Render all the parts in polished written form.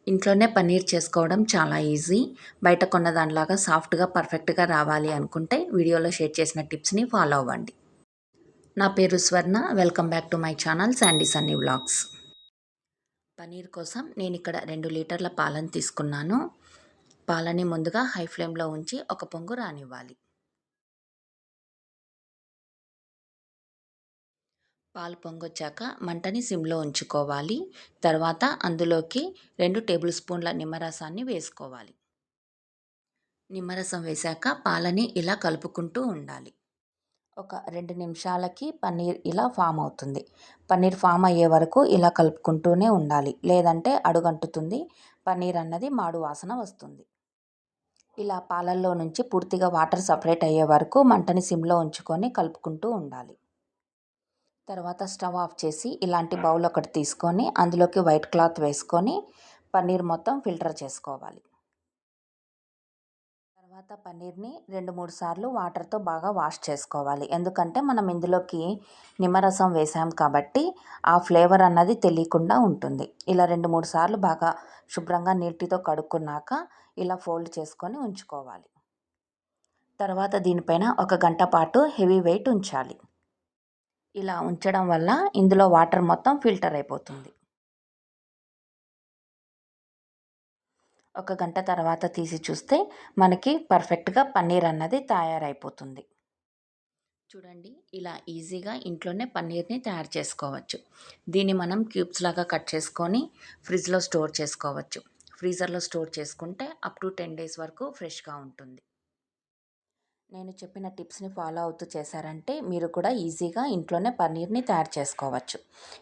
ఇంట్లోనే పన్నీర్ చేసుకోవడం చాలా ఈజీ. బయట కొన్న దానిలాగా సాఫ్ట్‌గా, పర్ఫెక్ట్‌గా రావాలి అనుకుంటే వీడియోలో షేర్ చేసిన టిప్స్‌ని ఫాలో అవ్వండి. నా పేరు స్వర్ణ. Welcome back to my channel Sandy Sunny vlogs. Paneer కోసం నేనిక్కడ 2 లీటర్ల పాలను తీసుకున్నాను. పాలని ముందుగా హై ఫ్లేమ్‌లో ఉంచి ఒక పొంగు రానివ్వాలి. పాలు పొంగొచ్చాక మంటని సిమ్‌లో ఉంచుకోవాలి. తర్వాత అందులోకి 2 టేబుల్ స్పూన్ల నిమ్మరసాన్ని వేసుకోవాలి. నిమ్మరసం వేశాక పాలని ఇలా కలుపుకుంటూ ఉండాలి. ఒక 2 నిమిషాలకి పన్నీర్ ఇలా ఫామ్ అవుతుంది. పన్నీర్ ఫామ్ అయ్యే వరకు ఇలా కలుపుకుంటూనే ఉండాలి. లేదంటే అడుగంటుతుంది. పన్నీర్ అన్నది మాడు వాసన వస్తుంది. ఇలా పాలల్లో నుంచి పూర్తిగా వాటర్ సపరేట్ అయ్యే వరకు మంటని సిమ్‌లో ఉంచుకొని కలుపుకుంటూ ఉండాలి. తర్వాత స్టవ్ ఆఫ్ చేసి ఇలాంటి బౌల్ ఒకటి తీసుకొని అందులోకి వైట్ క్లాత్ వేసుకొని పన్నీర్ మొత్తం ఫిల్టర్ చేసుకోవాలి. తర్వాత పన్నీర్‌ని 2, 3 సార్లు వాటర్‌తో బాగా వాష్ చేసుకోవాలి. ఎందుకంటే మనం ఇందులోకి నిమ్మరసం వేసాం కాబట్టి ఆ ఫ్లేవర్ అన్నది తెలియకుండా ఉంటుంది. ఇలా 2, 3 సార్లు బాగా శుభ్రంగా నీటితో కడుక్కున్నాక ఇలా ఫోల్డ్ చేసుకొని ఉంచుకోవాలి. తర్వాత దీనిపైన ఒక గంట పాటు హెవీ వెయిట్ ఉంచాలి. ఇలా ఉంచడం వల్ల ఇందులో వాటర్ మొత్తం ఫిల్టర్ అయిపోతుంది. ఒక గంట తర్వాత తీసి చూస్తే మనకి పర్ఫెక్ట్‌గా పన్నీర్ అన్నది తయారైపోతుంది. చూడండి, ఇలా ఈజీగా ఇంట్లోనే పన్నీర్‌ని తయారు చేసుకోవచ్చు. దీన్ని మనం క్యూబ్స్ లాగా కట్ చేసుకొని ఫ్రిడ్జ్‌లో స్టోర్ చేసుకోవచ్చు. ఫ్రీజర్‌లో స్టోర్ చేసుకుంటే అప్ టు 10 డేస్ వరకు ఫ్రెష్‌గా ఉంటుంది. నేను చెప్పిన టిప్స్‌ని ఫాలో అవుతూ చేశారంటే మీరు కూడా ఈజీగా ఇంట్లోనే పన్నీర్‌ని తయారు చేసుకోవచ్చు.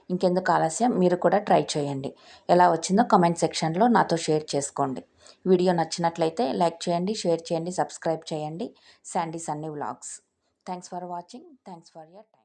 ఇంకెందుకు ఆలస్యం, మీరు కూడా ట్రై చేయండి. ఎలా వచ్చిందో కామెంట్ సెక్షన్‌లో నాతో షేర్ చేసుకోండి. వీడియో నచ్చినట్లయితే లైక్ చేయండి, షేర్ చేయండి, సబ్స్క్రైబ్ చేయండి. Sandy Sunny vlogs. Thanks for watching. Thanks for your time.